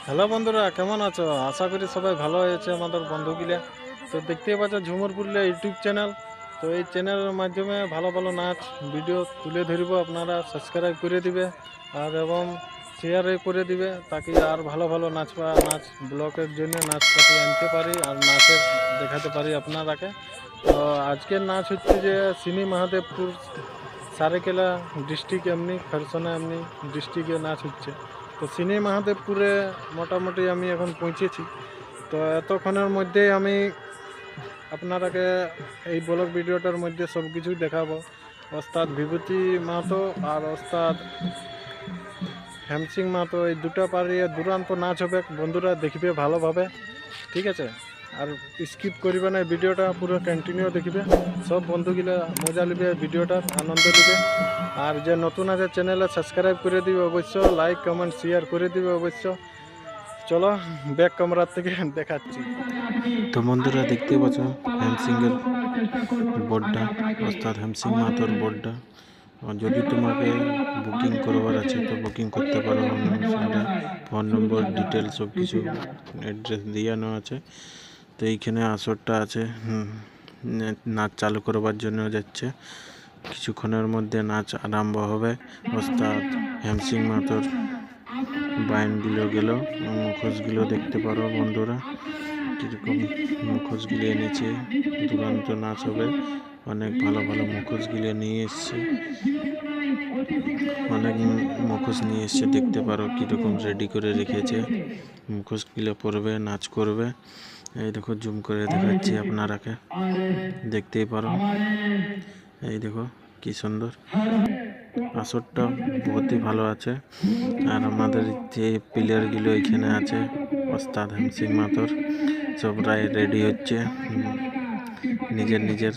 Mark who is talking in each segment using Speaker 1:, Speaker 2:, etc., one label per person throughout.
Speaker 1: Hello বন্ধুরা, কেমন আছো? আশা করি সবাই ভালো হয়েছে আমাদের বন্ধুগুলা। তো দেখতেই পাচ্ছ ঝুমুর পুরুলিয়া ইউটিউব চ্যানেল। তো এই চ্যানেলের মাধ্যমে ভালো ভালো নাচ ভিডিও তুলে ধরব, আপনারা সাবস্ক্রাইব করে দিবে আর এবং শেয়ার করে দিবে, তাকে আর ভালো ভালো নাচ ব্লগের জন্য নাচ পাতি আনতে পারি আর নাচের দেখাতে পারি আপনারাকে। তো আজকের নাচ হচ্ছে যে সিনি মহাদেবপুর সারেকেলা ডিস্ট্রিক্ট, এমনি খরসনা এমনি ডিস্ট্রিক্টে নাচ হচ্ছে। তো সিনি মহাদেবপুরে মোটামুটি আমি এখন পৌঁছেছি। তো এতক্ষণের মধ্যেই আমি আপনারাকে এই ব্লগ ভিডিওটার মধ্যে সব কিছুই দেখাবো। ওস্তাদ বিভূতি মাহাতো আর ওস্তাদ হেমসিং মাহাতো, এই দুটো পারিয়ে দুরান্ত নাচ হবে, বন্ধুরা দেখবে ভালোভাবে, ঠিক আছে? আর স্কিপ করবে না, ভিডিওটা পুরো কন্টিনিউ দেখবে, সব বন্ধুগুলা মজা নেবে, ভিডিওটার আনন্দ নেবে। আর যে নতুন আছে চ্যানেলে সাবস্ক্রাইব করে দিবে অবশ্য, লাইক কমেন্ট শেয়ার করে দিবে অবশ্য। চলো ব্যাক ক্যামেরার থেকে দেখাচ্ছি।
Speaker 2: তো বন্ধুরা দেখতে পাচ্ছ হ্যামসিংয়ের বোর্ডটা, ওস্তাদ হ্যামসিং মাহাতোর বোর্ডটা। আর যদি তোমাকে বুকিং করবার আছে তো বুকিং করতে পারো অনুসারে, ফোন নম্বর ডিটেলস সব কিছু অ্যাড্রেস দেওয়ানো আছে। তো এইখানে আসরটা আছে, নাচ চালু করবার জন্য যাচ্ছে, কিছুক্ষণের মধ্যে নাচ আরম্ভ হবে। ওস্তাদ হ্যামসিং মাহাতোর বাইনগুলো গেল, মুখোশগুলো দেখতে পারো বন্ধুরা, কীরকম মুখোশগুলি এনেছে। দুরন্ত নাচ হবে, অনেক ভালো ভালো মুখোশগুলি নিয়ে এসছে, অনেক মুখোশ নিয়ে এসছে, দেখতে পারো কীরকম রেডি করে রেখেছে। মুখোশগুলো পরবে, নাচ করবে। এই দেখো জুম করে দেখাচ্ছি আপনারাকে, দেখতেই পারো। এই দেখো কি সুন্দর আসরটা, বহুতই ভালো আছে। আর আমাদের যে প্লেয়ারগুলো এখানে আছে ওস্তাদ হ্যামসিং মাহাতোর, সবরাই রেডি হচ্ছে, নিজের নিজের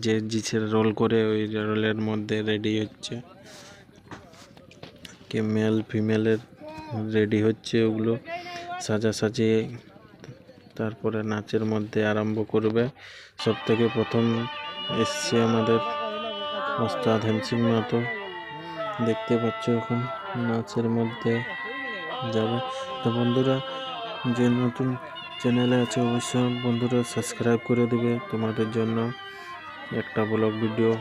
Speaker 2: যে জিসের রোল করে ওই রোলের মধ্যে রেডি হচ্ছে। কে মেল ফিমেলের রেডি হচ্ছে, ওগুলো সাজাসাজি, তারপরে নাচের মধ্যে আরম্ভ করবে। সব থেকে প্রথম এসছে আমাদের ওস্তাদ হ্যামসিং মাহাতো, দেখতে পাচ্ছ এখন নাচের মধ্যে যাবে। তো বন্ধুরা, যে নতুন চ্যানেলে আছে অবশ্যই বন্ধুরা সাবস্ক্রাইব করে দিবে, তোমাদের জন্য একটা ব্লগ ভিডিও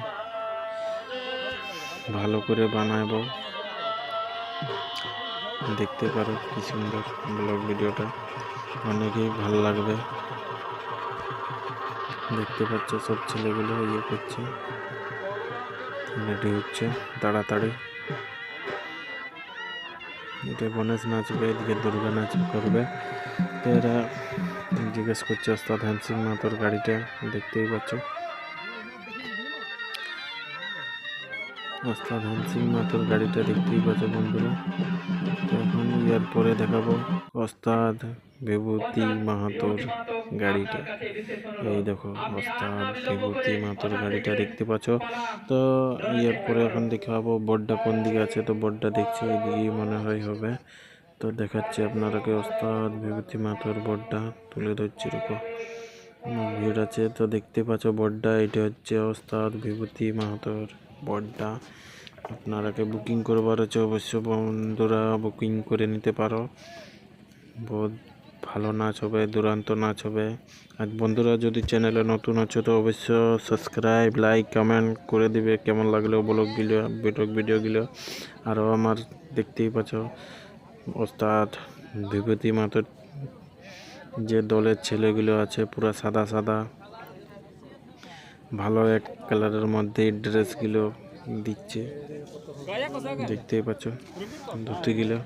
Speaker 2: ভালো করে বানাবো। দেখতে পারো কি সুন্দর ব্লগ ভিডিওটা, অনেকেই ভালো লাগবে। দেখতে পাচ্ছ সব ছেলেগুলো ইয়ে করছে, রেডি হচ্ছে তাড়াতাড়ি। এটা গণেশ নাচবে, এদিকে দুর্গা নাচ করবে। তো এরা জিজ্ঞেস করছে ওস্তাদ হ্যামসিং মাহাতোর গাড়িটা, দেখতেই পাচ্ছ ওস্তাদ হ্যামসিং মাহাতোর গাড়িটা, দেখতেই পাচ্ছ বন্ধুরা। তো এখন ইয়ার পরে দেখাবো ওস্তাদ বিভূতি মাহাতোর গাড়িটা। এই দেখো ওস্তাদ বিভূতি মাহাতোর গাড়িটা দেখতে পাচ্ছ। তো ইয়ার পরে এখন দেখাবো বোর্ডটা কোন দিকে আছে, তো বোর্ডটা দেখছি এদিকেই মনে হয় হবে। তো দেখাচ্ছি আপনারাকে ওস্তাদ বিভূতি মাহাতোর বোর্ডটা তুলে ধরছি, এরকম ভিড় আছে। তো দেখতে পাচ্ছ বোর্ডটা, এটা হচ্ছে ওস্তাদ বিভূতি মাহাতোর বোর্ডটা। আপনারাকে বুকিং করবার আছে অবশ্য বন্ধুরা, বুকিং করে নিতে পারো। বহুত ভালো নাচ হবে, দুরান্ত নাচ হবে। আর বন্ধুরা যদি চ্যানেলে নতুন আছো তো অবশ্য সাবস্ক্রাইব, লাইক, কমেন্ট করে দিবে, কেমন লাগলো ভিডিওগুলো। আরও আমার দেখতেই পাচ্ছ ওস্তাদ বিভূতি মাহাতোর যে দলের ছেলেগুলো আছে, পুরো সাদা সাদা ভালো এক কালারের মধ্যে ড্রেসগুলো দিচ্ছে, দেখতেই পাচ্ছ। ধুতিগুলো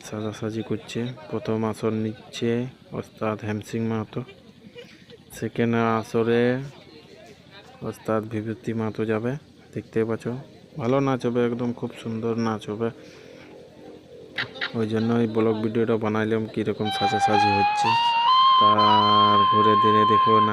Speaker 2: সাজাসাজি করছে। প্রথম আসর নিচ্ছে ওস্তাদ হ্যামসিং মাহাতো, সেকেন্ড আসরে ওস্তাদ বিভূতি মাহাতো যাবে, দেখতেই পাচ্ছ। ভালো নাচ হবে, একদম খুব সুন্দর নাচ হবে। ওই জন্য এই ব্লগ ভিডিওটা বানাইলাম, কীরকম সাজাসাজি হচ্ছে। তার ঘুরে দিনে দেখো না।